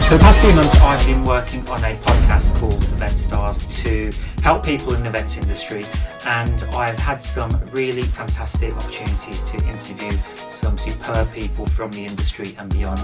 For the past few months, I've been working on a podcast called Event Stars to help people in the events industry, and I've had some really fantastic opportunities to interview some superb people from the industry and beyond.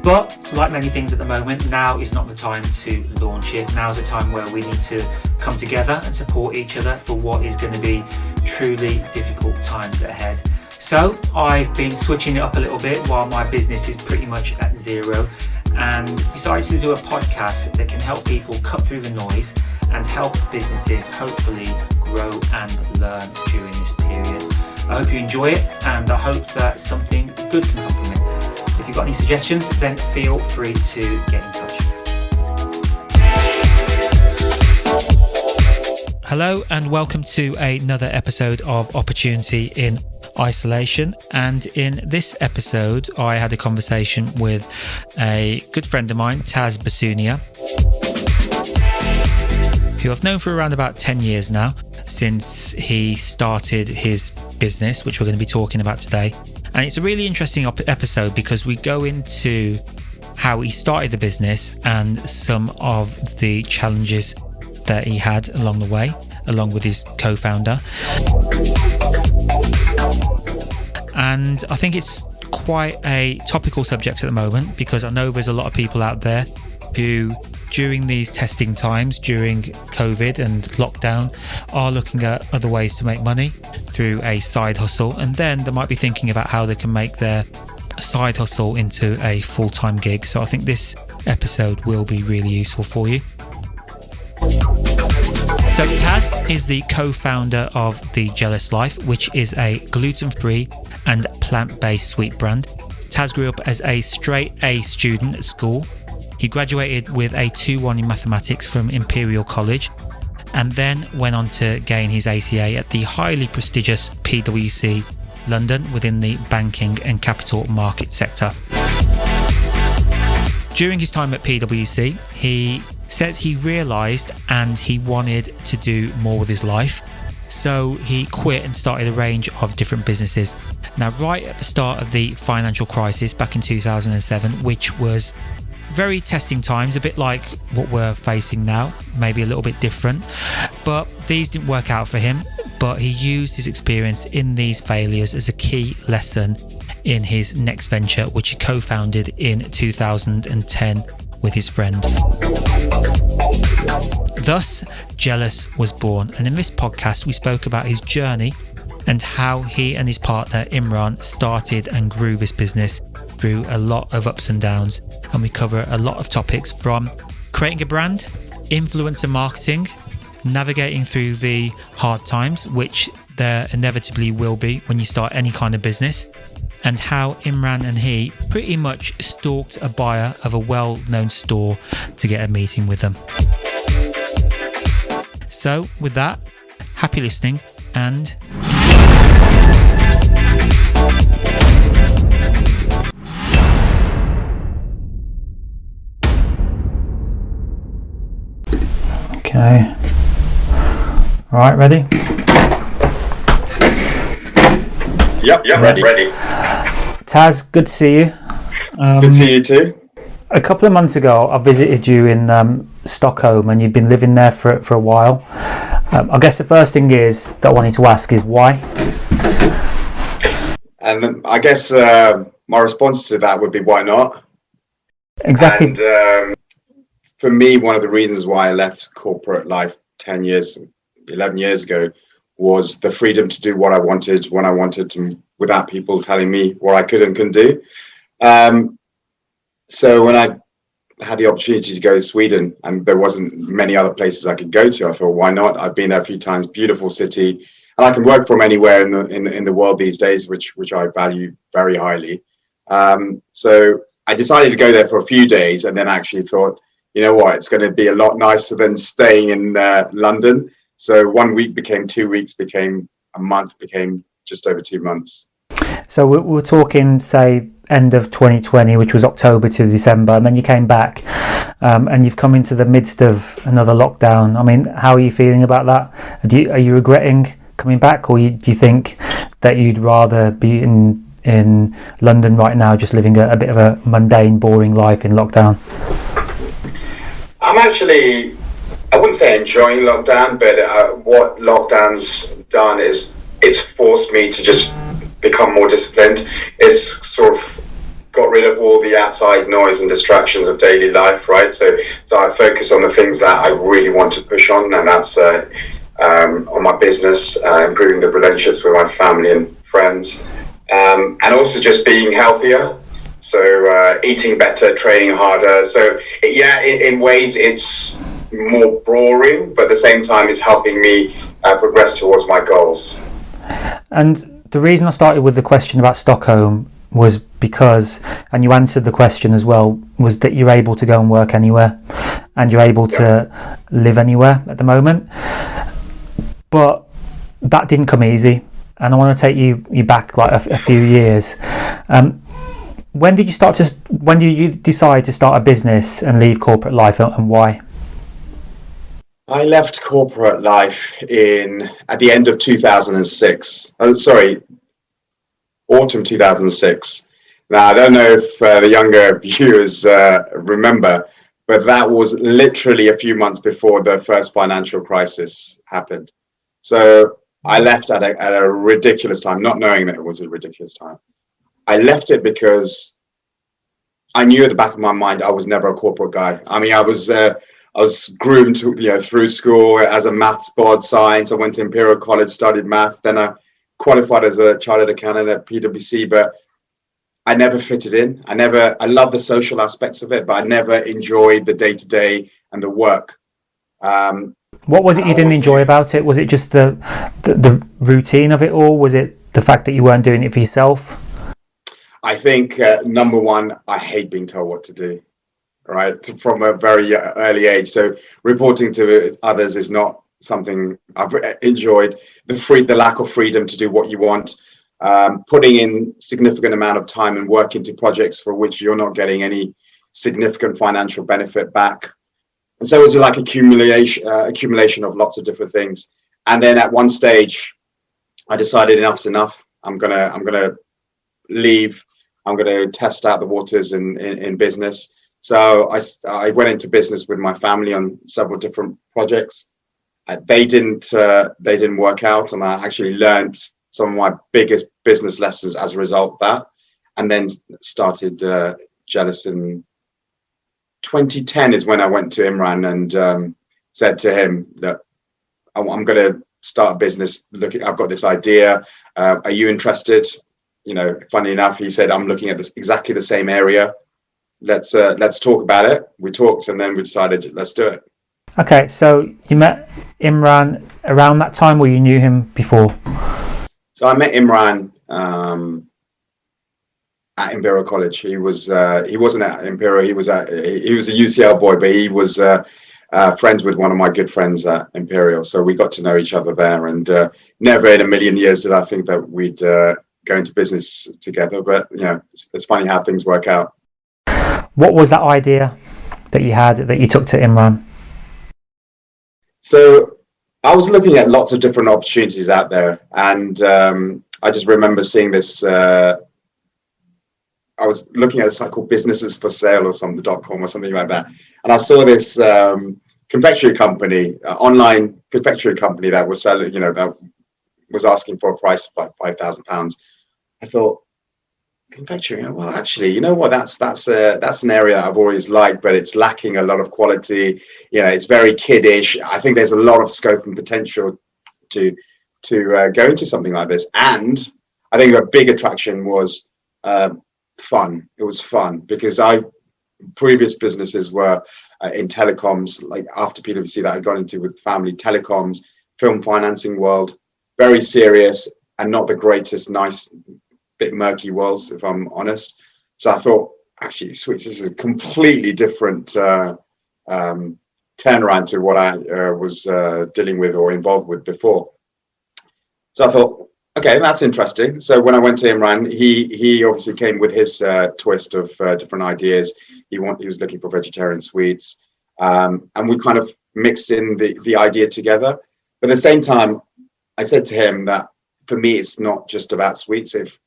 But like many things at the moment, now is not the time to launch it. Now is a time where we need to come together and support each other for what is going to be truly difficult times ahead. So I've been switching it up a little bit while my business is pretty much at zero, and decided to do a podcast that can help people cut through the noise and help businesses hopefully grow and learn during this period. I hope you enjoy it, and I hope that something good can come from it. If you've got any suggestions, then feel free to get in touch. Hello and welcome to another episode of Opportunity in Isolation, and in this episode I had a conversation with a good friend of mine, Tahzeen Basunia, who I've known for around about 10 years now, since he started his business, which we're going to be talking about today. And it's a really interesting episode because we go into how he started the business and some of the challenges that he had along the way, along with his co-founder. And I think it's quite a topical subject at the moment, because I know there's a lot of people out there who, during these testing times, during COVID and lockdown, are looking at other ways to make money through a side hustle, and then they might be thinking about how they can make their side hustle into a full-time gig. So I think this episode will be really useful for you. So Taz is the co-founder of The Jealous Life, which is a gluten-free and plant-based sweet brand. Taz grew up as a straight A student at school. He graduated with a 2-1 in mathematics from Imperial College, and then went on to gain his ACA at the highly prestigious PwC London within the banking and capital market sector. During his time at PwC, he said he realised and he wanted to do more with his life, so he quit and started a range of different businesses. Now, right at the start of the financial crisis back in 2007, which was very testing times, a bit like what we're facing now, maybe a little bit different, but these didn't work out for him. But he used his experience in these failures as a key lesson in his next venture, which he co-founded in 2010 with his friend. Thus, Jealous was born, and in this podcast we spoke about his journey and how he and his partner Imran started and grew this business through a lot of ups and downs. And we cover a lot of topics from creating a brand, influencer marketing, navigating through the hard times, which there inevitably will be when you start any kind of business, and how Imran and he pretty much stalked a buyer of a well-known store to get a meeting with them. So with that, happy listening and okay. Right, ready? Yep, ready. Taz, good to see you. Good to see you too. A couple of months ago, I visited you in Stockholm, and you've been living there for a while. I guess the first thing is that I wanted to ask is why? And I guess my response to that would be why not? Exactly. And for me, one of the reasons why I left corporate life 11 years ago was the freedom to do what I wanted when I wanted to, without people telling me what I could and couldn't do. So when I had the opportunity to go to Sweden, and there wasn't many other places I could go to, I thought, why not? I've been there a few times, beautiful city, and I can work from anywhere in the world these days, which I value very highly. So I decided to go there for a few days, and then actually thought, you know what, it's going to be a lot nicer than staying in London. So 1 week became 2 weeks, became a month, became just over 2 months. So we're talking, say, end of 2020, which was October to December, and then you came back, and you've come into the midst of another lockdown. I mean, how are you feeling about that? Are you regretting coming back, or do you think that you'd rather be in London right now, just living a bit of a mundane, boring life in lockdown? actually, I wouldn't say enjoying lockdown, but what lockdown's done is it's forced me to just become more disciplined. It's sort of got rid of all the outside noise and distractions of daily life, right? So I focus on the things that I really want to push on, and that's on my business, improving the relationships with my family and friends, and also just being healthier. So eating better, training harder. So yeah, in ways it's more boring, but at the same time it's helping me progress towards my goals. And the reason I started with the question about Stockholm was because, and you answered the question as well, was that you're able to go and work anywhere and you're able to live anywhere at the moment. But that didn't come easy, and I want to take you back like a few years. When did you decide to start a business and leave corporate life, and why? I left corporate life at the end of 2006. Oh, sorry, autumn 2006. Now, I don't know if the younger viewers remember, but that was literally a few months before the first financial crisis happened. So I left at a ridiculous time, not knowing that it was a ridiculous time. I left it because I knew at the back of my mind I was never a corporate guy. I mean, I was groomed, through school as a maths bod science. I went to Imperial College, studied maths. Then I qualified as a chartered accountant at PwC, but I never fitted in. I love the social aspects of it, but I never enjoyed the day-to-day and the work. What was it you didn't enjoy about it? Was it just the routine of it all? Was it the fact that you weren't doing it for yourself? I think number one, I hate being told what to do, right? From a very early age. So reporting to others is not something I've enjoyed. The lack of freedom to do what you want, putting in significant amount of time and work into projects for which you're not getting any significant financial benefit back. And so it was like accumulation of lots of different things. And then at one stage, I decided enough's enough. I'm gonna leave. I'm gonna test out the waters in business. So I went into business with my family on several different projects. They didn't work out, and I actually learned some of my biggest business lessons as a result of that. And then started Jealous in 2010 is when I went to Imran and said to him that I'm going to start a business. I've got this idea. Are you interested? Funny enough, he said, I'm looking at exactly the same area. Let's talk about it. We talked, and then we decided, let's do it. Okay, so you met Imran around that time, or you knew him before? So I met Imran at Imperial College. He wasn't at Imperial. He was a UCL boy, but he was friends with one of my good friends at Imperial. So we got to know each other there, and never in a million years did I think that we'd go into business together. But it's funny how things work out. What was that idea that you had that you took to Imran? So I was looking at lots of different opportunities out there, and I just remember seeing this. I was looking at a site called Businesses for Sale or .com or something like that, and I saw this confectionery company, online confectionery company that was selling, that was asking for a price of like £5,000. I thought, confectionery. Well, actually, you know what? That's an area that I've always liked, but it's lacking a lot of quality. It's very kiddish. I think there's a lot of scope and potential to go into something like this. And I think a big attraction was fun. It was fun because previous businesses were in telecoms, like after PwC that I got into with family telecoms, film financing world, very serious and not the greatest, nice, bit murky worlds, if I'm honest. So I thought, actually, sweet, this is a completely different turnaround to what I was dealing with or involved with before. So I thought, okay, that's interesting. So when I went to Imran, he obviously came with his twist of different ideas. He was looking for vegetarian sweets, and we kind of mixed in the idea together. But at the same time, I said to him that for me, it's not just about sweets. If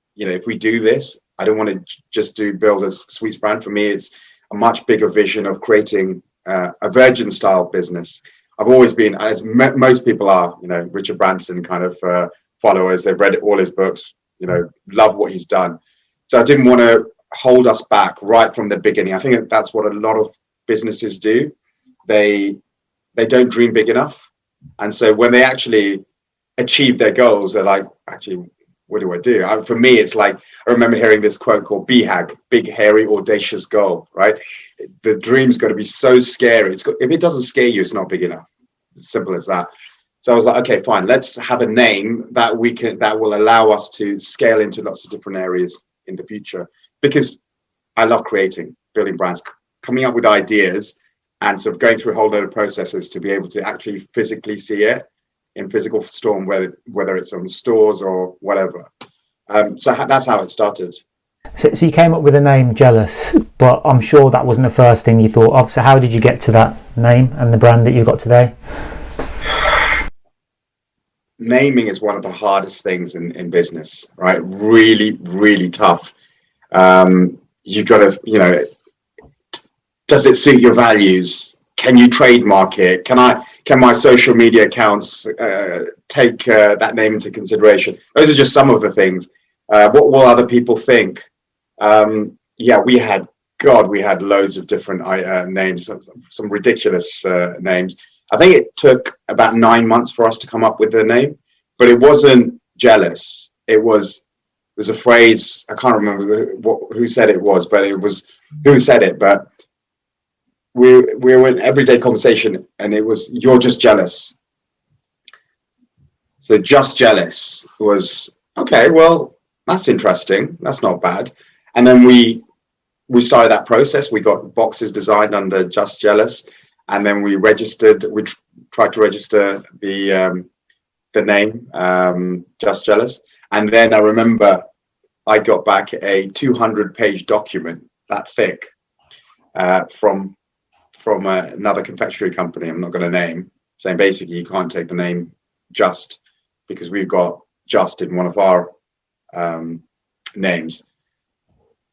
we do this, I don't want to just build a sweets brand. For me, it's a much bigger vision of creating a virgin style business. I've always been, as most people are, Richard Branson kind of followers. They've read all his books, love what he's done. So I didn't want to hold us back right from the beginning. I think that's what a lot of businesses do. They don't dream big enough. And so when they actually achieve their goals, they're like, actually, what do I do? For me, it's like, I remember hearing this quote called BHAG, big, hairy, audacious goal, right? The dream's got to be so scary. If it doesn't scare you, it's not big enough. It's simple as that. So I was like, okay, fine. Let's have a name that will allow us to scale into lots of different areas in the future. Because I love building brands, coming up with ideas, and sort of going through a whole load of processes to be able to actually physically see it in physical form, whether it's on stores or whatever. So that's how it started. So you came up with the name Jealous, but I'm sure that wasn't the first thing you thought of. So how did you get to that name and the brand that you've got today? Naming is one of the hardest things in business, right? Really, really tough. You've got to, does it suit your values? Can you trademark it? Can my social media accounts take that name into consideration? Those are just some of the things. What will other people think? We had loads of different names, some ridiculous names. I think it took about 9 months for us to come up with the name, but it wasn't Jealous. There's a phrase, I can't remember who said it was, but but we were in everyday conversation, and it was, you're just jealous. So Just Jealous was, okay, well, that's interesting. That's not bad. And then we started that process. We got boxes designed under Just Jealous, and then we registered. We tried to register the name Just Jealous, and then I remember I got back a 200-page document that thick from another confectionery company I'm not going to name, saying basically you can't take the name Just because we've got Just in one of our names.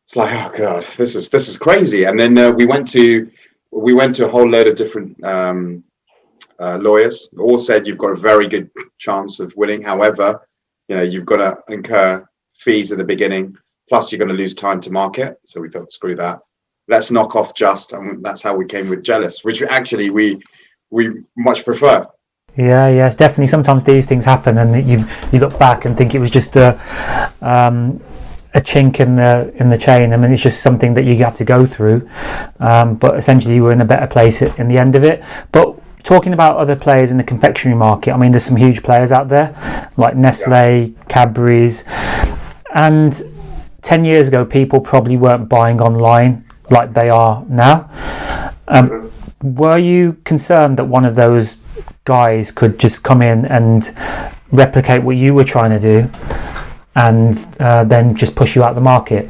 It's like, oh god, this is crazy. And then we went to a whole load of different lawyers. All said you've got a very good chance of winning. However, you've got to incur fees at the beginning, plus you're going to lose time to market. So we thought, screw that. Let's knock off Just, and that's how we came with Jealous, which actually we much prefer. Yeah, it's definitely, sometimes these things happen, and you look back and think it was just a chink in the chain. I mean, it's just something that you had to go through, but essentially you were in a better place in the end of it. But talking about other players in the confectionery market, I mean, there's some huge players out there like Nestle, Cadbury's, and 10 years ago people probably weren't buying online like they are now. Were you concerned that one of those guys could just come in and replicate what you were trying to do and then just push you out the market?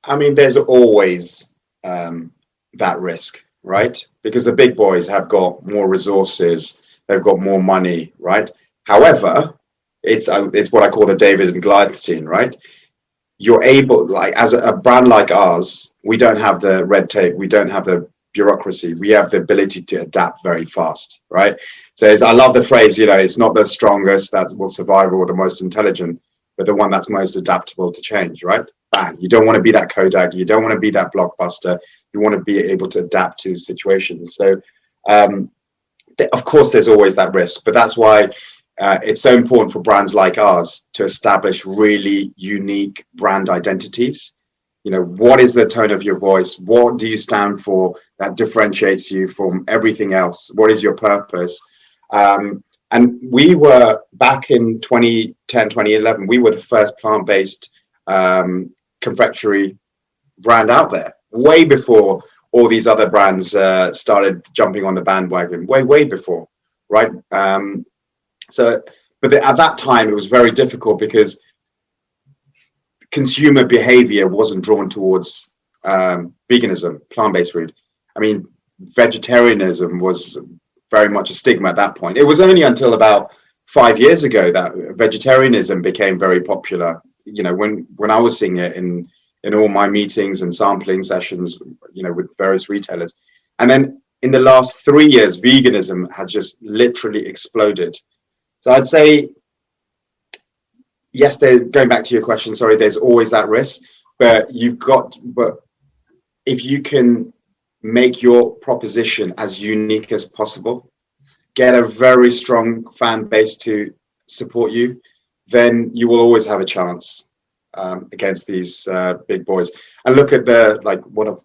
I mean, there's always that risk, right? Because the big boys have got more resources, they've got more money, right? However, it's what I call the David and Goliath scene, right? You're able, like, as a brand like ours, we don't have the red tape, we don't have the bureaucracy, we have the ability to adapt very fast, right? So I love the phrase, it's not the strongest that will survive or the most intelligent, but the one that's most adaptable to change, right? Bang. You don't want to be that Kodak, you don't want to be that Blockbuster, you want to be able to adapt to situations. So of course there's always that risk, but that's why it's so important for brands like ours to establish really unique brand identities. What is the tone of your voice? What do you stand for that differentiates you from everything else? What is your purpose? And we were, back in 2010, 2011, we were the first plant-based confectionery brand out there, way before all these other brands started jumping on the bandwagon, way before, right? But at that time, it was very difficult because consumer behavior wasn't drawn towards veganism, plant-based food. I mean, vegetarianism was very much a stigma at that point. It was only until about 5 years ago that vegetarianism became very popular. When I was seeing it in all my meetings and sampling sessions, with various retailers. And then in the last 3 years, veganism has just literally exploded. So I'd say, yes, going back to your question, sorry, there's always that risk, but if you can make your proposition as unique as possible, get a very strong fan base to support you, then you will always have a chance against these big boys. And look at one of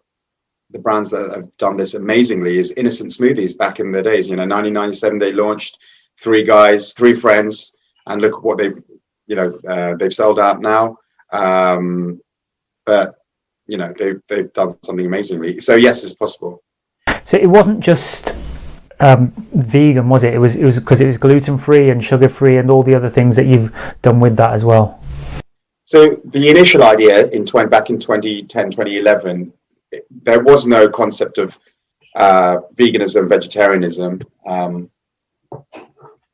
the brands that have done this amazingly is Innocent Smoothies. Back in the days, 1997, they launched, three guys, three friends, and look at what they've sold out now. But they've done something amazingly. So yes, it's possible. So it wasn't just vegan, was it? It was because it was gluten-free and sugar-free and all the other things that you've done with that as well. So the initial idea back in 2010, 2011, there was no concept of veganism, vegetarianism.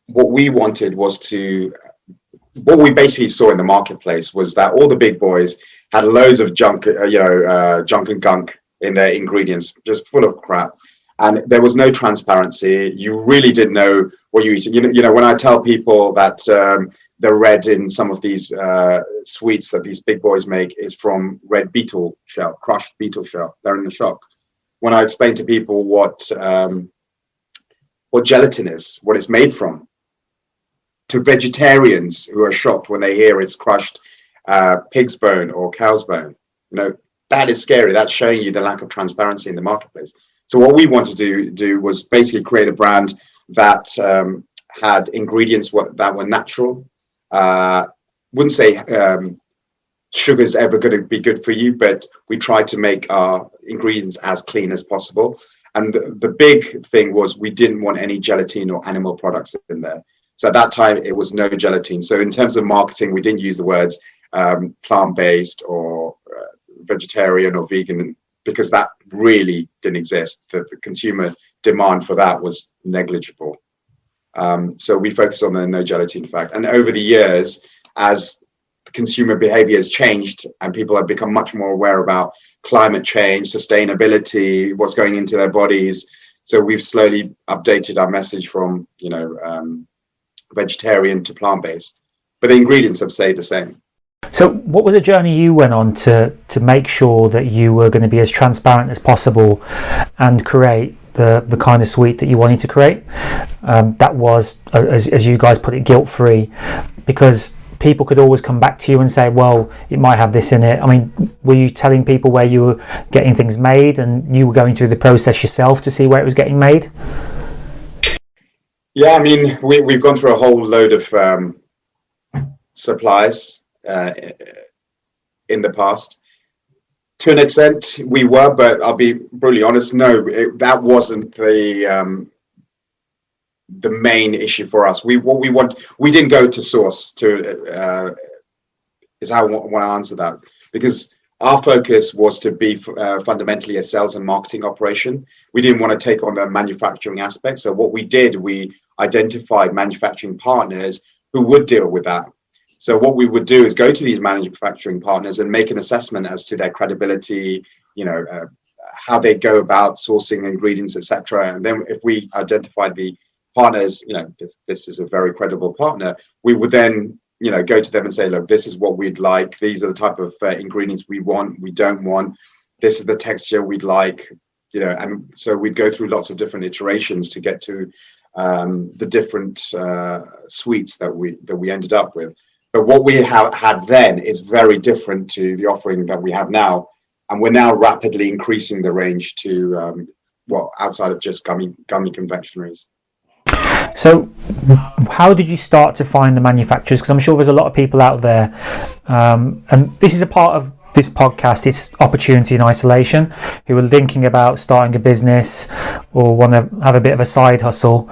What we wanted was what we basically saw in the marketplace was that all the big boys had loads of junk and gunk in their ingredients, just full of crap. And there was no transparency. You really didn't know what you eat. When I tell people that the red in some of these sweets that these big boys make is from red beetle shell, crushed beetle shell, they're in the shock. When I explain to people what gelatin is, what it's made from, to vegetarians who are shocked when they hear it's crushed pig's bone or cow's bone, that is scary. That's showing you the lack of transparency in the marketplace. So what we wanted to do was basically create a brand that had ingredients that were natural. Wouldn't say sugar is ever going to be good for you, but we tried to make our ingredients as clean as possible. And the big thing was we didn't want any gelatin or animal products in there. So at that time, it was no gelatin. So in terms of marketing, we didn't use the words plant-based or vegetarian or vegan, because that really didn't exist. The consumer demand for that was negligible. So we focused on the no gelatin fact. And over the years, as consumer behavior has changed and people have become much more aware about climate change, sustainability, what's going into their bodies. So we've slowly updated our message from, vegetarian to plant-based, but the ingredients have stayed the same. So what was the journey you went on to make sure that you were going to be as transparent as possible and create the kind of sweet that you wanted to create? That was, as you guys put it, guilt-free, because people could always come back to you and say, well, it might have this in it. I mean, were you telling people where you were getting things made and you were going through the process yourself to see where it was getting made? Yeah, I mean, we've gone through a whole load of supplies in the past. To an extent, we were, but I'll be brutally honest, no, that wasn't the main issue for us. We didn't go to source is how I want to answer that, because our focus was to be fundamentally a sales and marketing operation. We didn't want to take on the manufacturing aspect. So what we did, we identified manufacturing partners who would deal with that. So what we would do is go to these manufacturing partners and make an assessment as to their credibility, how they go about sourcing ingredients, etc. And then if we identified the partners, this is a very credible partner, we would then, go to them and say, look, this is what we'd like. These are the type of ingredients we want, we don't want. This is the texture we'd like, and so we'd go through lots of different iterations to get to the different sweets that we ended up with. But what we had then is very different to the offering that we have now. And we're now rapidly increasing the range to, outside of just gummy confectionaries. So how did you start to find the manufacturers? Because I'm sure there's a lot of people out there, and this is a part of this podcast, it's opportunity in isolation, who are thinking about starting a business or want to have a bit of a side hustle.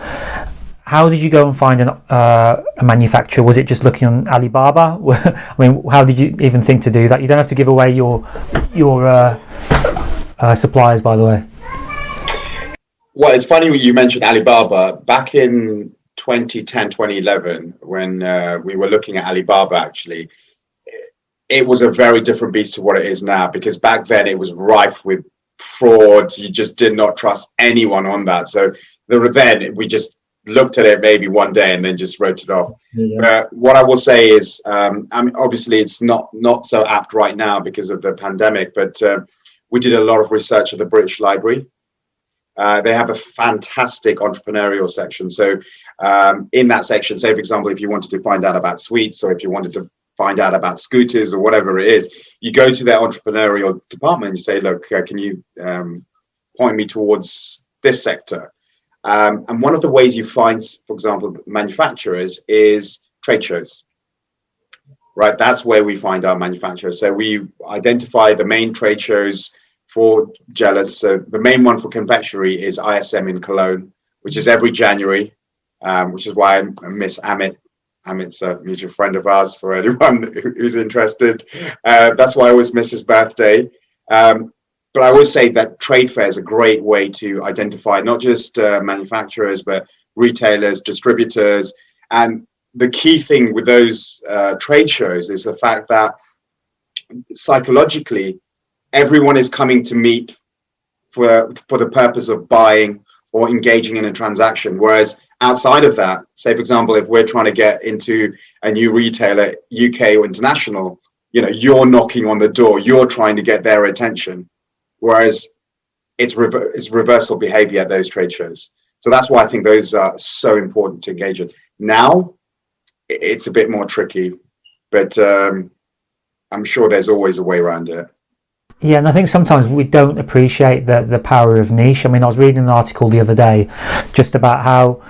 How did you go and find a manufacturer? Was it just looking on Alibaba? I mean, how did you even think to do that? You don't have to give away your suppliers, by the way. Well, it's funny you mentioned Alibaba. Back in 2010, 2011, when we were looking at Alibaba, actually, it was a very different beast to what it is now, because back then it was rife with fraud. You just did not trust anyone on that. So then we just looked at it maybe one day and then just wrote it off. Yeah. But what I will say is, I mean, obviously it's not so apt right now because of the pandemic, but we did a lot of research at the British Library. They have a fantastic entrepreneurial section. So in that section, say, for example, if you wanted to find out about sweets, or if you wanted to find out about scooters or whatever it is, you go to their entrepreneurial department and you say, look, can you point me towards this sector? And one of the ways you find, for example, manufacturers is trade shows. Right, that's where we find our manufacturers. So we identify the main trade shows for gelato. So the main one for confectionery is ISM in Cologne, which is every January, which is why I miss Amit. Amit's a mutual friend of ours, for anyone who's interested. That's why I always miss his birthday. But I always say that trade fair is a great way to identify not just manufacturers, but retailers, distributors. And the key thing with those trade shows is the fact that psychologically, everyone is coming to meet for the purpose of buying or engaging in a transaction. Whereas outside of that, say, for example, if we're trying to get into a new retailer, UK or international, you're knocking on the door, you're trying to get their attention. Whereas it's reversal behavior at those trade shows. So that's why I think those are so important to engage in. Now, it's a bit more tricky, but I'm sure there's always a way around it. Yeah, and I think sometimes we don't appreciate the power of niche. I mean, I was reading an article the other day just about how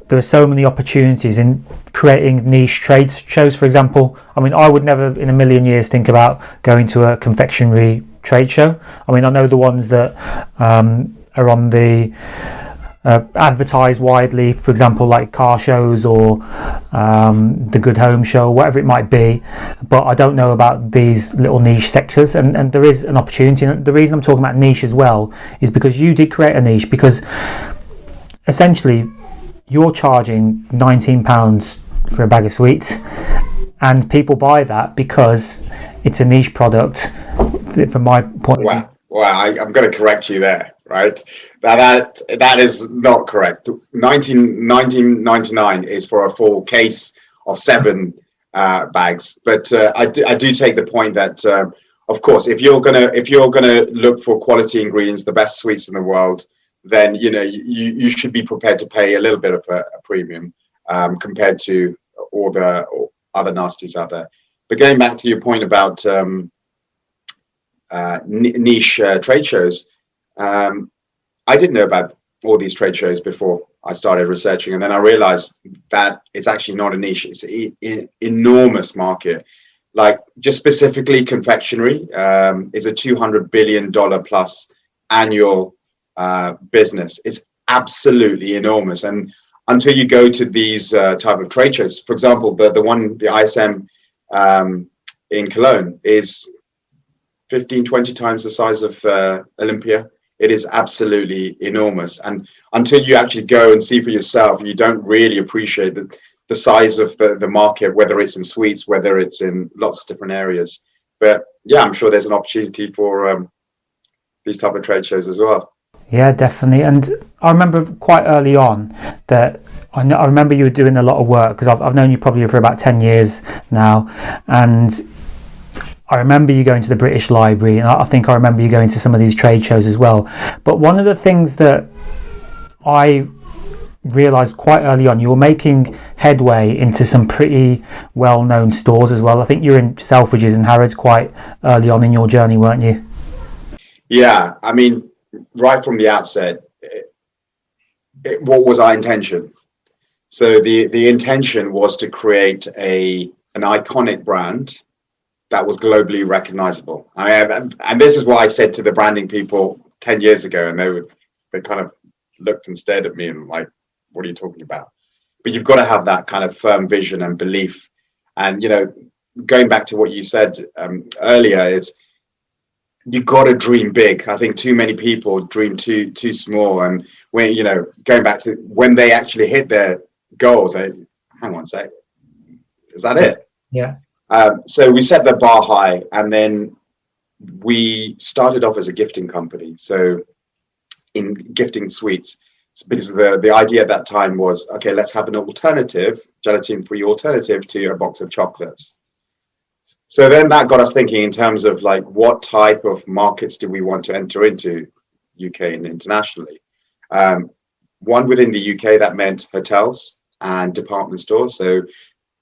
there are so many opportunities in creating niche trade shows, for example. I mean, I would never in a million years think about going to a confectionery trade show. I mean, I know the ones that are on the advertised widely, for example, like car shows or the Good Home Show, whatever it might be, but I don't know about these little niche sectors, and there is an opportunity. And the reason I'm talking about niche as well is because you did create a niche, because essentially you're charging £19 for a bag of sweets, and people buy that because it's a niche product. From my point of view. Well, I'm going to correct you there, right? That is not correct. 19.99 is for a full case of 7 bags. But I do take the point that, of course, if you're gonna look for quality ingredients, the best sweets in the world, then you should be prepared to pay a little bit of a premium compared to all the other nasties out there. But going back to your point about niche trade shows, I didn't know about all these trade shows before I started researching, and then I realized that it's actually not a niche. It's an enormous market. Like, just specifically confectionery is a $200 billion plus annual business. It's absolutely enormous. And until you go to these type of trade shows, for example, the ISM in Cologne is 15-20 times the size of Olympia. It is absolutely enormous, and until you actually go and see for yourself, you don't really appreciate the size of the market, whether it's in sweets, whether it's in lots of different areas. But yeah, I'm sure there's an opportunity for these type of trade shows as well. Yeah, definitely. And I remember quite early on that I remember you were doing a lot of work, because I've known you probably for about 10 years now, and I remember you going to the British Library, and I think I remember you going to some of these trade shows as well. But one of the things that I realised quite early on, you were making headway into some pretty well-known stores as well. I think you were in Selfridges and Harrods quite early on in your journey, weren't you? Yeah, I mean, right from the outset, what was our intention? So the intention was to create an iconic brand that was globally recognizable. And this is what I said to the branding people 10 years ago, and they kind of looked and stared at me and like, what are you talking about? But you've got to have that kind of firm vision and belief. And, going back to what you said earlier, is you've got to dream big. I think too many people dream too small. And when, going back to when they actually hit their goals, hang on a sec, is that it? Yeah. So we set the bar high, and then we started off as a gifting company. So in gifting sweets, because the idea at that time was, okay, let's have an alternative, gelatin-free alternative to a box of chocolates. So then that got us thinking in terms of like, what type of markets do we want to enter into, UK and internationally? One within the UK, that meant hotels and department stores. So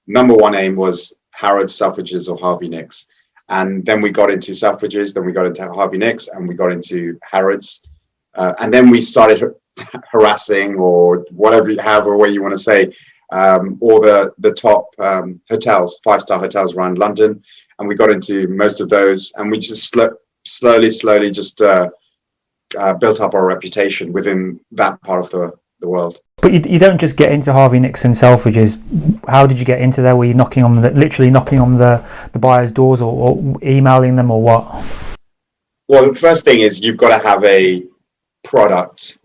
number one aim was Harrods, Selfridges, or Harvey Nichols. And then we got into Selfridges, then we got into Harvey Nichols, and we got into Harrods. And then we started harassing, or whatever, however way you want to say, all the top hotels, 5-star hotels around London. And we got into most of those, and we just slowly just built up our reputation within that part of the world. But you don't just get into Harvey Nichols and Selfridges. How did you get into there? Were you literally knocking on the buyers' doors, or emailing them, or what? Well, the first thing is you've got to have a product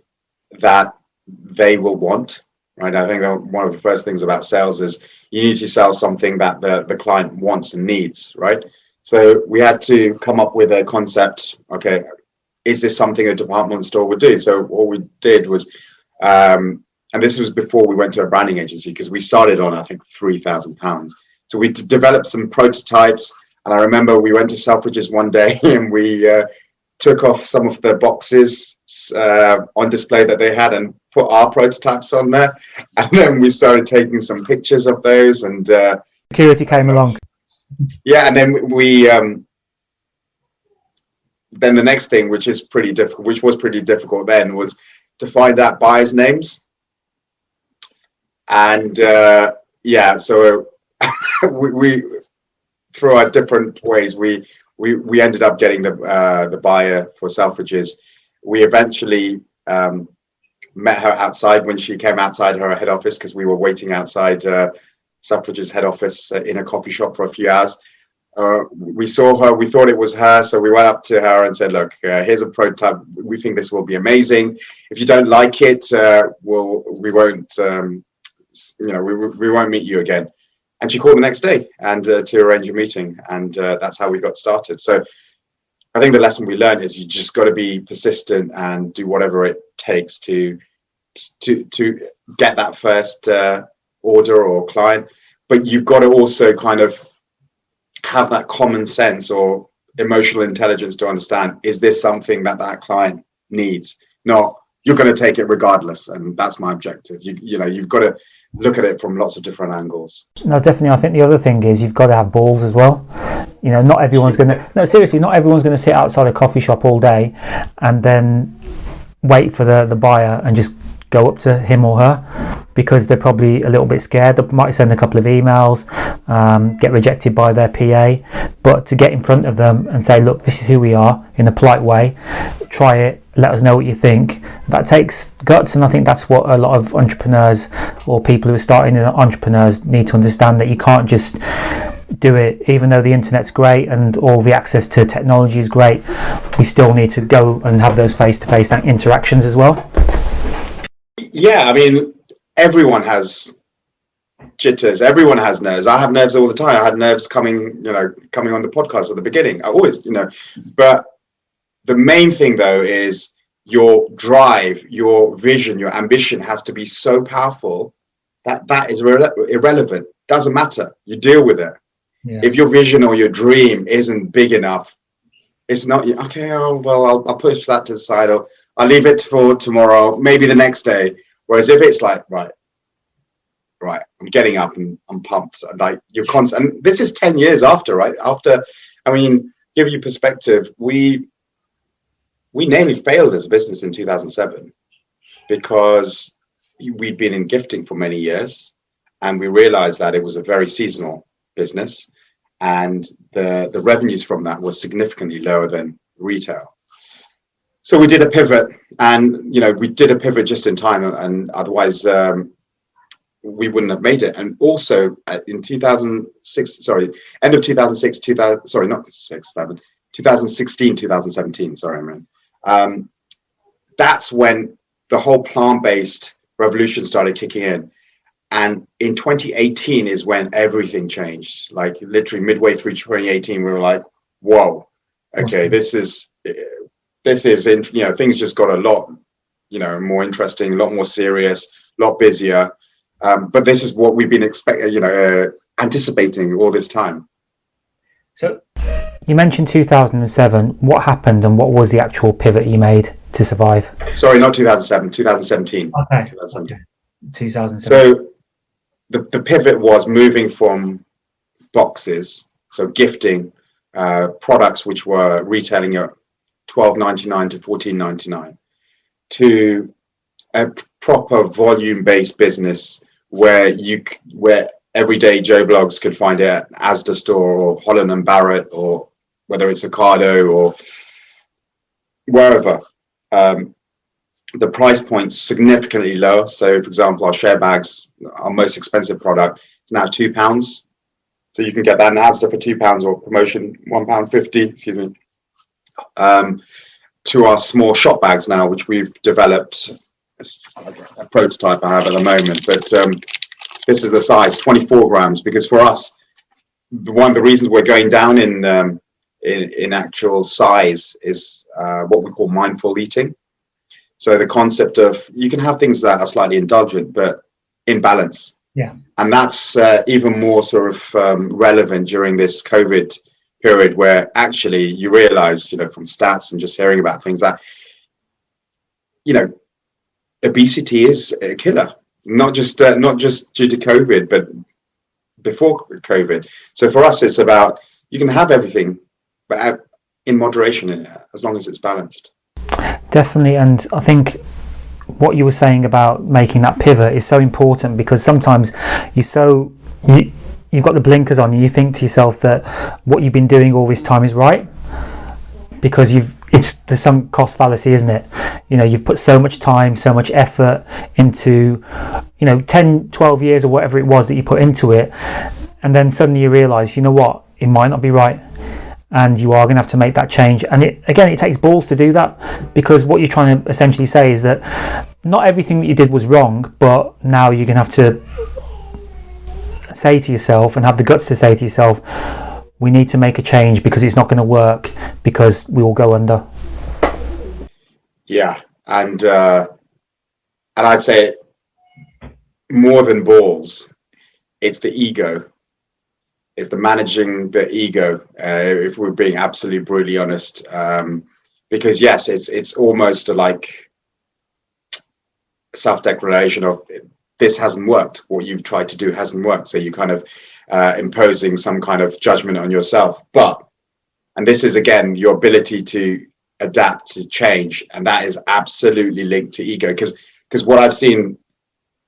that they will want, right? I think that one of the first things about sales is you need to sell something that the client wants and needs, right? So we had to come up with a concept. Okay, is this something a department store would do? So what we did was, and this was before we went to a branding agency, because we started on, I think, £3,000. So we developed some prototypes. And I remember we went to Selfridges one day and we took off some of the boxes on display that they had and put our prototypes on there. And then we started taking some pictures of those. And security came along. Yeah, and then we then the next thing, which was pretty difficult then, was to find out buyers' names. And yeah, so we through our different ways, we ended up getting the buyer for Selfridges. We eventually met her outside when she came outside her head office, because we were waiting outside Selfridges head office in a coffee shop for a few hours. We saw her, we thought it was her, so we went up to her and said, look, here's a prototype. We think this will be amazing. If you don't like it, we won't we won't meet you again. And she called the next day and to arrange a meeting, and that's how we got started. So I think the lesson we learned is you just got to be persistent and do whatever it takes to get that first order or client. But you've got to also kind of have that common sense or emotional intelligence to understand, is this something that client needs? Not, you're going to take it regardless. And that's my objective. You've got to look at it from lots of different angles. No, definitely. I think the other thing is you've got to have balls as well. Not everyone's going to... No, seriously, not everyone's going to sit outside a coffee shop all day and then wait for the buyer and just go up to him or her, because they're probably a little bit scared. They might send a couple of emails, get rejected by their PA. But to get in front of them and say, look, this is who we are, in a polite way, try it, let us know what you think, that takes guts. And I think that's what a lot of entrepreneurs or people who are starting as entrepreneurs need to understand, that you can't just do it. Even though the internet's great and all the access to technology is great, we still need to go and have those face-to-face interactions as well. Yeah, I mean, everyone has jitters. Everyone has nerves. I have nerves all the time. I had nerves coming on the podcast at the beginning. I always, but the main thing though is your drive, your vision, your ambition has to be so powerful that is irrelevant. Doesn't matter. You deal with it. Yeah. If your vision or your dream isn't big enough, it's not okay. Oh well, I'll push that to the side, or I'll leave it for tomorrow, maybe the next day. Whereas if it's like, right, I'm getting up and I'm pumped. Like you're constant. And this is 10 years after, right? Give you perspective. We nearly failed as a business in 2007 because we'd been in gifting for many years, and we realized that it was a very seasonal business, and the revenues from that were significantly lower than retail. So we did a pivot, and we did a pivot just in time, and otherwise we wouldn't have made it. And also in 2006, end of 2006, 2016, 2017. Sorry, Imran. That's when the whole plant-based revolution started kicking in. And in 2018 is when everything changed. Like literally midway through 2018, we were like, whoa. okay, this is things just got a lot, more interesting, a lot more serious, a lot busier. But this is what we've been anticipating all this time. So you mentioned 2007. What happened and what was the actual pivot you made to survive? Sorry, not 2007, 2017. Okay. 2007. So the pivot was moving from boxes, so gifting products which were retailing at $12.99 to $14.99, to a proper volume-based business where everyday Joe Blogs could find it at Asda store or Holland and Barrett, or whether it's Ocado or wherever. The price point's significantly lower. So, for example, our share bags, our most expensive product, is now £2. So you can get that in Asda for £2 or promotion £1.50. Excuse me. To our small shop bags now, which we've developed, it's like a prototype I have at the moment, but this is the size, 24 grams, because for us, one of the reasons we're going down in actual size is what we call mindful eating. So the concept of, you can have things that are slightly indulgent, but in balance. Yeah. And that's even more sort of relevant during this COVID period, where actually you realize, from stats and just hearing about things, that, obesity is a killer, not just due to COVID, but before COVID. So for us, it's about, you can have everything, but in moderation, as long as it's balanced. Definitely. And I think what you were saying about making that pivot is so important, because sometimes you've got the blinkers on and you think to yourself that what you've been doing all this time is right, because there's some cost fallacy, isn't it? You've put so much time, so much effort into 10, 12 years or whatever it was that you put into it, and then suddenly you realize, what, it might not be right, and you are going to have to make that change. And it takes balls to do that, because what you're trying to essentially say is that not everything that you did was wrong, but now you're going to have to say to yourself, and have the guts to say to yourself, we need to make a change, because it's not going to work, because we will go under. Yeah, and I'd say more than balls, it's the ego. It's the managing the ego, if we're being absolutely brutally honest. Because yes, it's almost like self-declaration of, this hasn't worked. What you've tried to do hasn't worked. So you kind of imposing some kind of judgment on yourself. And this is, again, your ability to adapt, to change. And that is absolutely linked to ego. Because what I've seen,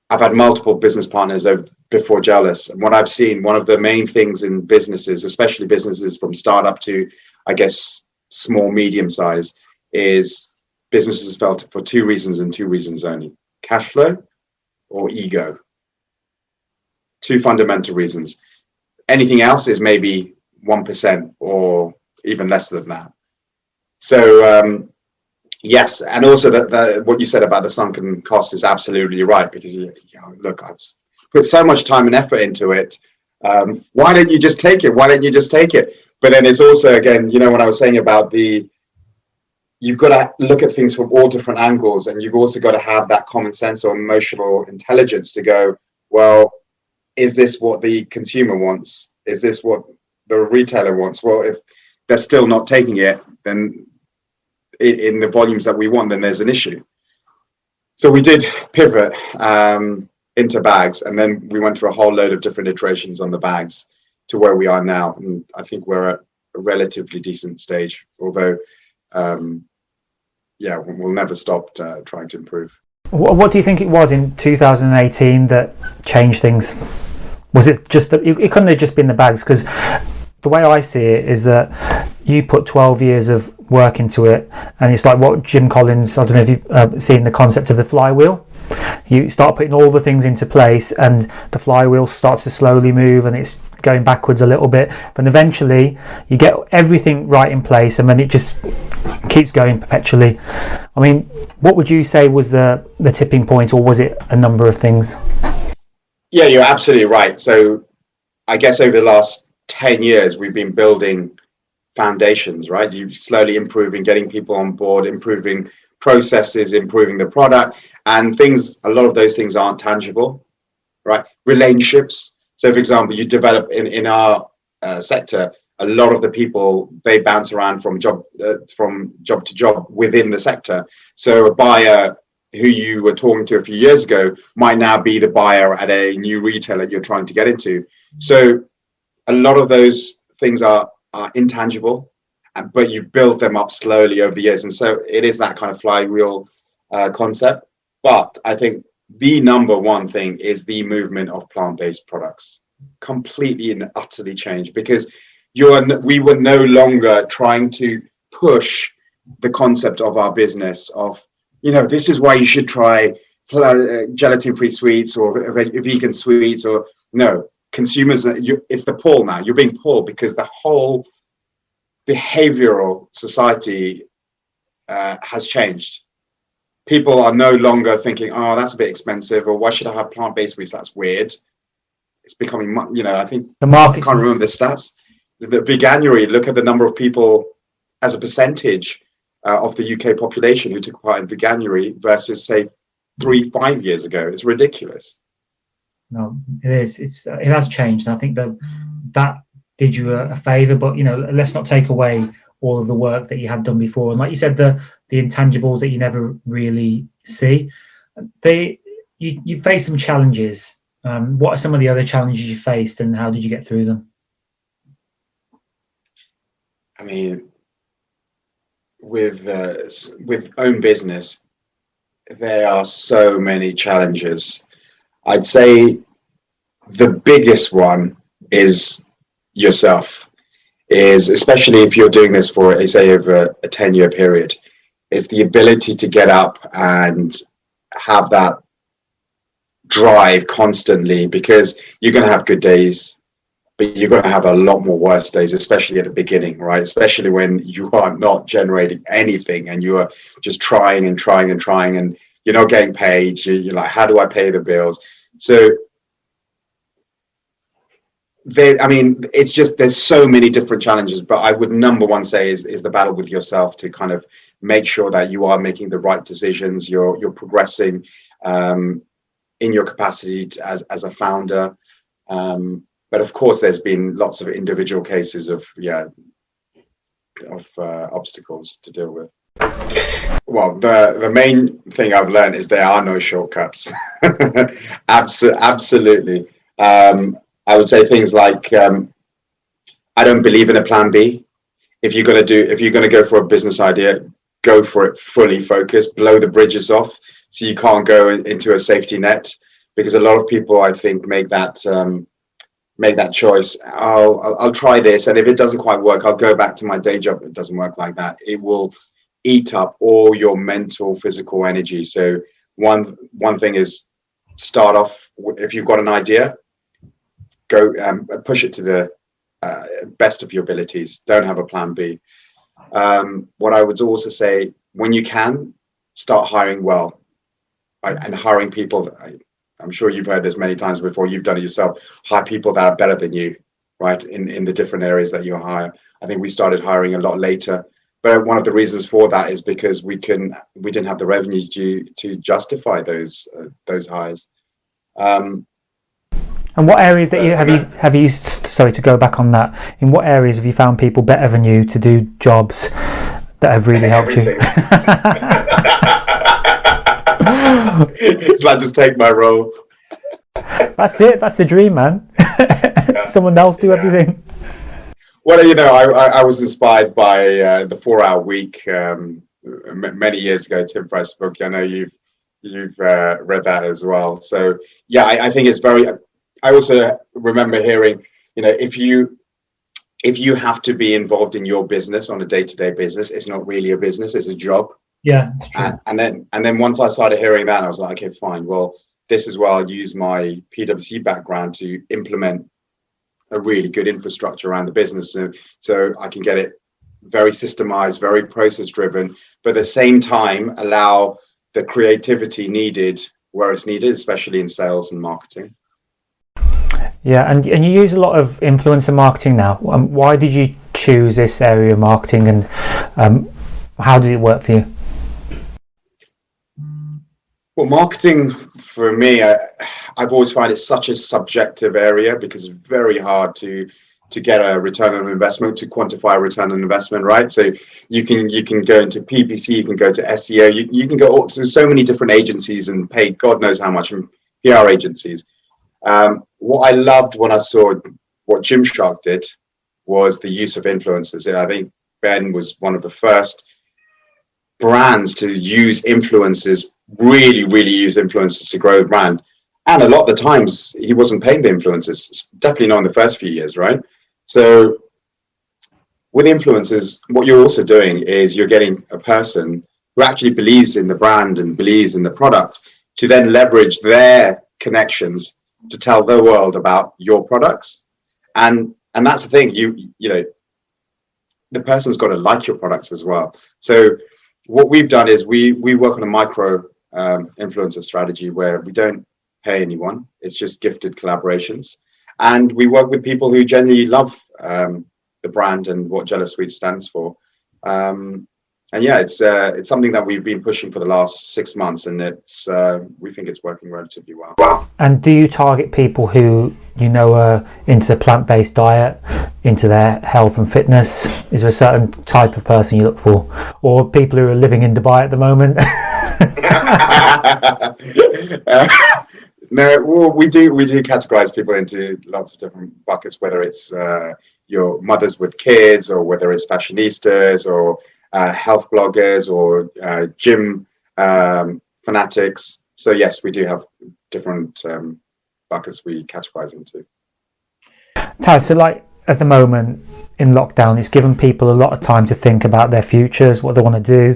I've had multiple business partners before Jealous. And what I've seen, one of the main things in businesses, especially businesses from startup to, I guess, small, medium size, is businesses fail for two reasons and two reasons only: cash flow or ego. Two fundamental reasons. Anything else is maybe 1% or even less than that. So yes, and also that what you said about the sunken cost is absolutely right, because look, I've put so much time and effort into it. Why don't you just take it? Why don't you just take it? But then it's also, again, when I was saying about you've got to look at things from all different angles, and you've also got to have that common sense or emotional intelligence to go, well, is this what the consumer wants? Is this what the retailer wants? Well, if they're still not taking it, then in the volumes that we want, then there's an issue. So we did pivot into bags, and then we went through a whole load of different iterations on the bags to where we are now. And I think we're at a relatively decent stage, although we'll never stop trying to improve. What do you think it was in 2018 that changed things? Was it just that it couldn't have just been the bags? Because the way I see it is that you put 12 years of work into it, and it's like what Jim Collins, I don't know if you've seen the concept of the flywheel. You start putting all the things into place, and the flywheel starts to slowly move, and it's going backwards a little bit, but eventually you get everything right in place, and then it just keeps going perpetually. I mean, what would you say was the tipping point, or was it a number of things? Yeah, you're absolutely right. So I guess over the last 10 years, we've been building foundations, right? You slowly improving, getting people on board, improving processes, improving the product, and things. A lot of those things aren't tangible, right? Relationships. So, for example, you develop in our sector. A lot of the people, they bounce around from job to job within the sector. So a buyer who you were talking to a few years ago might now be the buyer at a new retailer you're trying to get into. So a lot of those things are intangible, but you build them up slowly over the years. And so it is that kind of flywheel concept. But I think the number one thing is the movement of plant-based products. Completely and utterly changed, because we were no longer trying to push the concept of our business of, this is why you should try gelatin-free sweets or vegan sweets, or no, consumers, it's the pull now. You're being pulled because the whole behavioral society has changed. People are no longer thinking, oh, that's a bit expensive, or why should I have plant-based sweets? That's weird. It's becoming, I think the market, I can't remember the stats. The veganuary, look at the number of people as a percentage of the UK population who took part in veganuary versus, say, 3-5 years ago. It's ridiculous. No, it is. It has changed. And I think that did you a favour, but let's not take away all of the work that you had done before. And like you said, the intangibles that you never really see. You faced some challenges. What are some of the other challenges you faced, and how did you get through them? I mean, with own business, there are so many challenges. I'd say the biggest one is yourself, especially if you're doing this for, say, over a 10-year period, is the ability to get up and have that drive constantly, because you're going to have good days, but you're going to have a lot more worse days, especially at the beginning, right? Especially when you are not generating anything and you are just trying and trying and trying, and you're not getting paid. You're like, how do I pay the bills? So it's just, there's so many different challenges, but I would number one say is the battle with yourself, to kind of make sure that you are making the right decisions. You're progressing in your capacity as a founder. But of course, there's been lots of individual cases of obstacles to deal with. Well, the main thing I've learned is there are no shortcuts. Absolutely. I would say things like, I don't believe in a plan B. If you're going to go for a business idea, go for it fully focused, blow the bridges off, so you can't go into a safety net, because a lot of people, I think, make that choice. I'll try this, and if it doesn't quite work, I'll go back to my day job. It doesn't work like that. It will eat up all your mental, physical energy. So one thing is, start off, if you've got an idea, go push it to the best of your abilities. Don't have a plan B. What I would also say, when you can, start hiring well, right? And hiring people. I'm sure you've heard this many times before. You've done it yourself. Hire people that are better than you, right? In the different areas that you hire. I think we started hiring a lot later, but one of the reasons for that is because we didn't have the revenues to justify those hires. And what areas that have you? Sorry to go back on that. In what areas have you found people better than you to do jobs that have really helped you? It's like, just take my role. That's it. That's the dream, man. Someone else do everything. Well, I was inspired by the 4-Hour Week many years ago. Tim Ferriss's book. I know you've read that as well. So yeah, I think it's very. I also remember hearing, if you have to be involved in your business on a day-to-day business, it's not really a business; it's a job. Yeah, it's true. And then once I started hearing that, I was like, okay, fine. Well, this is where I'll use my PwC background to implement a really good infrastructure around the business, so I can get it very systemized, very process-driven, but at the same time allow the creativity needed where it's needed, especially in sales and marketing. Yeah, and you use a lot of influencer marketing now. Why did you choose this area of marketing, and how did it work for you? Well, marketing for me, I've always found it such a subjective area because it's very hard to get a return on investment, to quantify a return on investment, right? So you can go into PPC, you can go to SEO, you can go to so many different agencies and pay God knows how much in PR agencies. What I loved when I saw what Gymshark did was the use of influencers. I think Ben was one of the first brands to use influencers, really use influencers to grow the brand. And a lot of the times he wasn't paying the influencers, definitely not in the first few years, right? So with influencers, what you're also doing is you're getting a person who actually believes in the brand and believes in the product to then leverage their connections to tell the world about your products. And that's the thing, you know, the person's got to like your products as well. So what we've done is we work on a micro influencer strategy where we don't pay anyone. It's just gifted collaborations. And we work with people who genuinely love the brand and what Jealous Sweet stands for. And yeah, it's something that we've been pushing for the last 6 months, and we think it's working relatively well. And do you target people who you know are into plant-based diet, into their health and fitness? Is there a certain type of person you look for, or people who are living in Dubai at the moment? No, well, we do categorize people into lots of different buckets, whether it's your mothers with kids, or whether it's fashionistas, or health bloggers, or gym fanatics. So yes, we do have different buckets we categorize into. Taz, so like at the moment in lockdown, it's given people a lot of time to think about their futures, what they want to do,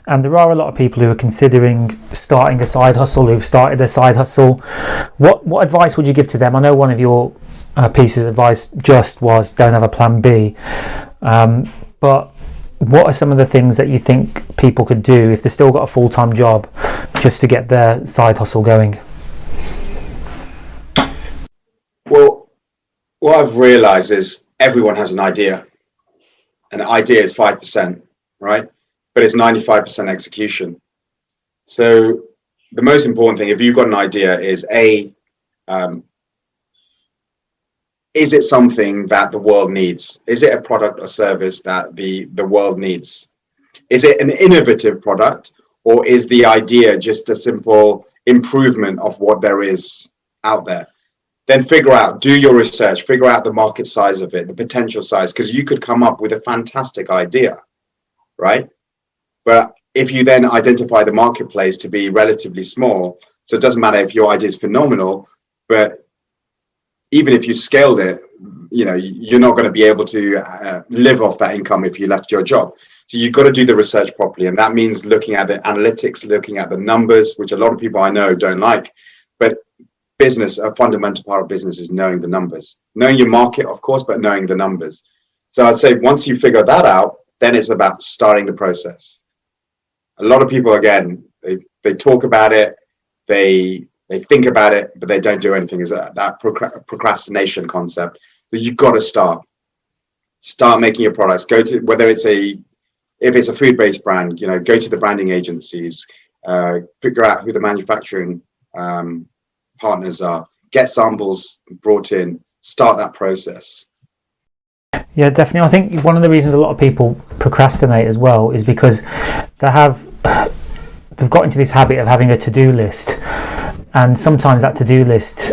and there are a lot of people who are considering starting a side hustle, who've started a side hustle. What advice would you give to them? I know one of your pieces of advice just was don't have a plan B, but what are some of the things that you think people could do if they've still got a full-time job just to get their side hustle going? Well, what I've realized is everyone has an idea. An idea is 5%, right? But it's 95% execution. So the most important thing, if you've got an idea, is is it something that the world needs? Is it a product or service that the world needs? Is it an innovative product, or is the idea just a simple improvement of what there is out there? Then do your research, figure out the market size of it, the potential size, because you could come up with a fantastic idea, right? But if you then identify the marketplace to be relatively small, so it doesn't matter if your idea is phenomenal, but even if you scaled it, you know, you're not going to be able to live off that income if you left your job. So you've got to do the research properly. And that means looking at the analytics, looking at the numbers, which a lot of people I know don't like. But a fundamental part of business is knowing the numbers, knowing your market, of course, but knowing the numbers. So I'd say once you figure that out, then it's about starting the process. A lot of people, again, they talk about it, they think about it, but they don't do anything. Is that procrastination concept? So you've got to start making your products. Go to, whether it's if it's a food-based brand, you know, go to the branding agencies, figure out who the manufacturing partners are, get samples brought in, start that process. Yeah, definitely. I think one of the reasons a lot of people procrastinate as well is because they've got into this habit of having a to-do list, and sometimes that to-do list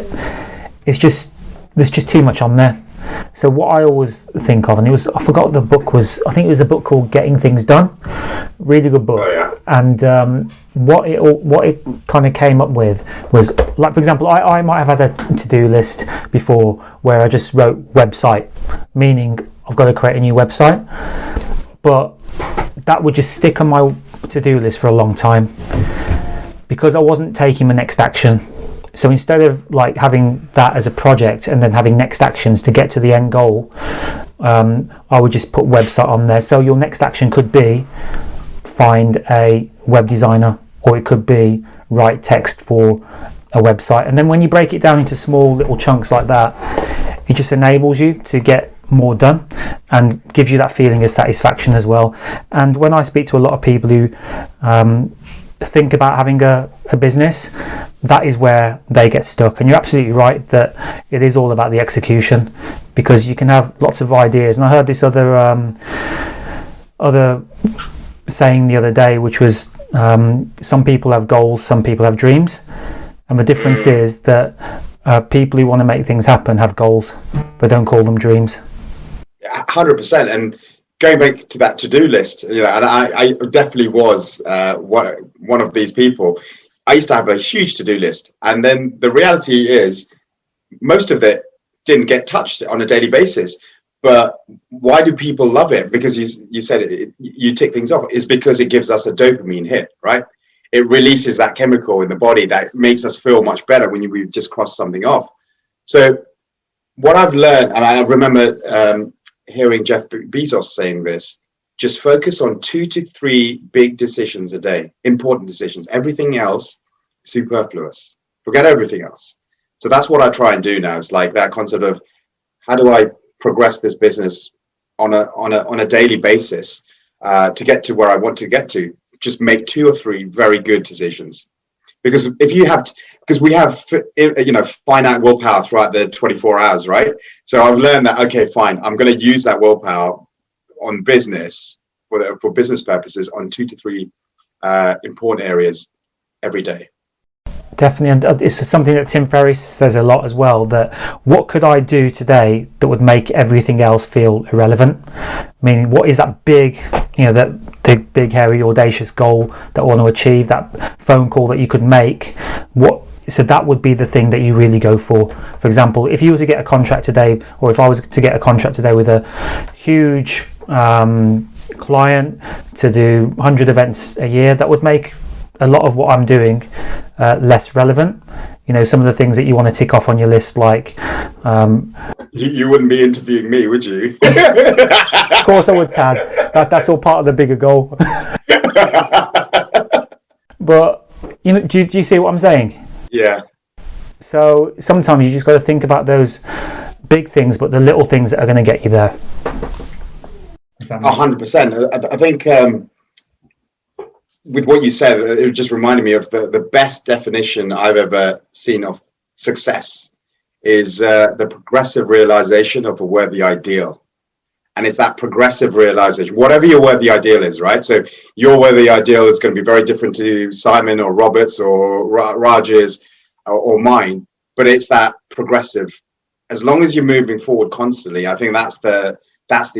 is there's just too much on there. So what I always think of, and I forgot what the book was, I think it was a book called Getting Things Done, really good book. Oh, yeah. And what it kind of came up with was, like, for example, I might have had a to-do list before where I just wrote website, meaning I've got to create a new website, but that would just stick on my to-do list for a long time because I wasn't taking the next action. So instead of like having that as a project and then having next actions to get to the end goal, I would just put website on there. So your next action could be find a web designer, or it could be write text for a website. And then when you break it down into small little chunks like that, it just enables you to get more done, and gives you that feeling of satisfaction as well. And when I speak to a lot of people who think about having a business, that is where they get stuck. And you're absolutely right that it is all about the execution, because you can have lots of ideas. And I heard this other saying the other day, which was some people have goals, some people have dreams, and the difference is that people who want to make things happen have goals. They don't call them dreams. 100%. And going back to that to-do list, and I definitely was one of these people. I used to have a huge to-do list, and then the reality is most of it didn't get touched on a daily basis. But why do people love it? Because you said it, you tick things off. It's because it gives us a dopamine hit, right? It releases that chemical in the body that makes us feel much better when we've just crossed something off. So what I've learned, and I remember hearing Jeff Bezos saying this, just focus on 2 to 3 big decisions a day, important decisions. Everything else, superfluous. Forget everything else. So that's what I try and do now. It's like that concept of, how do I progress this business on a daily basis to get to where I want to get to? Just make 2 or 3 very good decisions. Because because we have finite willpower throughout the 24 hours, right? So I've learned that, okay, fine, I'm going to use that willpower on business for business purposes on 2 to 3 important areas every day. Definitely, and it's something that Tim Ferriss says a lot as well, that what could I do today that would make everything else feel irrelevant? Meaning, what is that big, that big, hairy, audacious goal that I want to achieve, that phone call that you could make? So that would be the thing that you really go for. For example, if you were to get a contract today, or if I was to get a contract today with a huge client to do 100 events a year, that would make a lot of what I'm doing less relevant. Some of the things that you want to tick off on your list, like you wouldn't be interviewing me, would you? Of course I would, Taz. That's all part of the bigger goal. But do you see what I'm saying? Yeah. So sometimes you just got to think about those big things, but the little things that are going to get you there. 100%. I think with what you said, it just reminded me of the best definition I've ever seen of success is the progressive realization of a worthy ideal. And it's that progressive realization, whatever your worthy ideal is, right? So your worthy ideal is going to be very different to Simon or Robert's or Raj's or mine, but it's that progressive. As long as you're moving forward constantly, I think that's the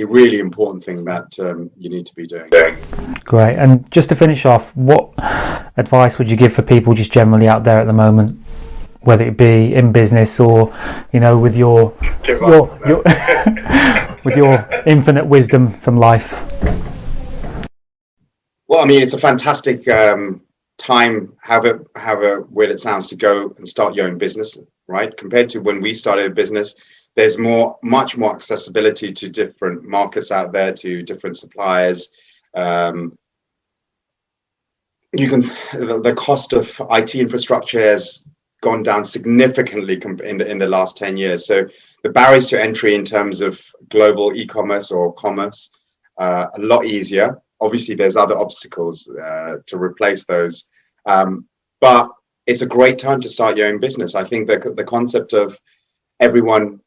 really important thing that you need to be doing. Great. And just to finish off, what advice would you give for people just generally out there at the moment, whether it be in business or with your with your infinite wisdom from life? Well, I mean, it's a fantastic time, however weird it sounds, to go and start your own business, right? Compared to when we started a business, there's much more accessibility to different markets out there, to different suppliers. The cost of IT infrastructure has gone down significantly in the last 10 years. So the barriers to entry in terms of global e-commerce or commerce a lot easier. Obviously, there's other obstacles to replace those, but it's a great time to start your own business. I think the concept of everyone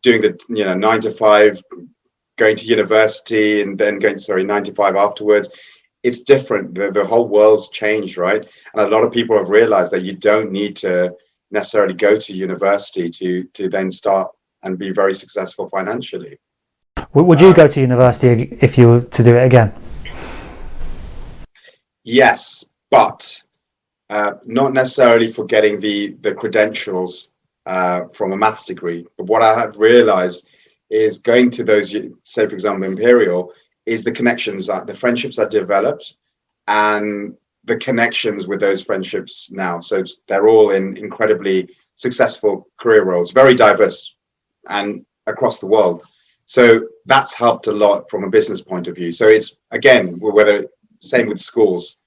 doing the 9 to 5, going to university and then going 9 to 5 afterwards, it's different. The whole world's changed, right? And a lot of people have realized that you don't need to necessarily go to university to then start and be very successful financially. Would you go to university if you were to do it again? Yes, but not necessarily for getting the credentials from a maths degree. But what I have realized is going to those, say for example, Imperial, is the connections, the friendships I developed and the connections with those friendships now. So they're all in incredibly successful career roles, very diverse and across the world. So that's helped a lot from a business point of view. So it's, again, same with schools,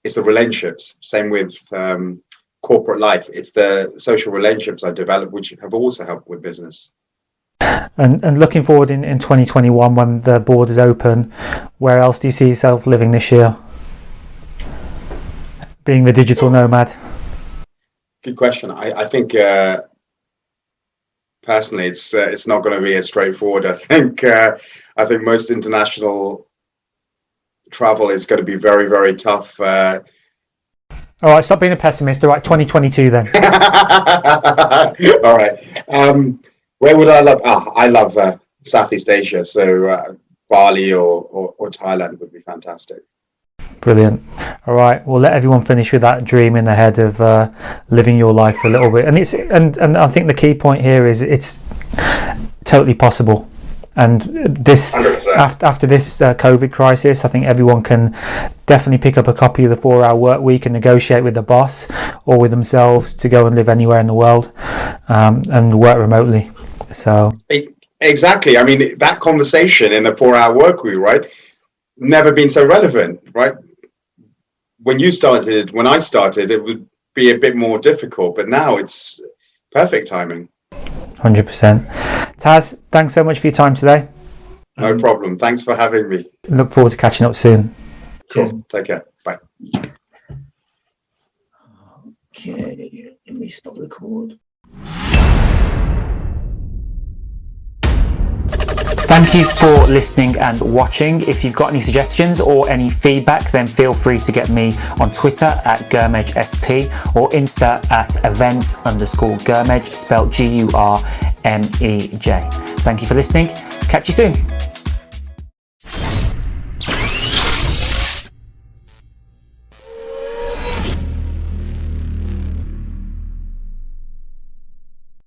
it's the relationships, same with corporate life. It's the social relationships I developed, which have also helped with business. And looking forward in 2021 when the borders open, where else do you see yourself living this year? Being the digital nomad. Good question. I think personally, it's not going to be as straightforward. I think most international travel is going to be very, very tough. All right, stop being a pessimist. All right, 2022 then. All right. Where would I love? I love Southeast Asia. So Bali or Thailand would be fantastic. Brilliant. All right, we'll let everyone finish with that dream in their head of living your life for a little bit. And I think the key point here is it's totally possible. And this, after this COVID crisis, I think everyone can definitely pick up a copy of the 4-Hour Work Week and negotiate with the boss or with themselves to go and live anywhere in the world and work remotely. So exactly. I mean, that conversation in the 4-Hour Work Week, right? Never been so relevant, right? When I started, it would be a bit more difficult, but now it's perfect timing. 100%. Taz, thanks so much for your time today. No problem. Thanks for having me. Look forward to catching up soon. Cool. Take care. Bye. Okay, let me stop record. Thank you for listening and watching. If you've got any suggestions or any feedback, then feel free to get me on Twitter at GurmejSP or Insta at events_Gurmej, spelled Gurmej. Thank you for listening. Catch you soon.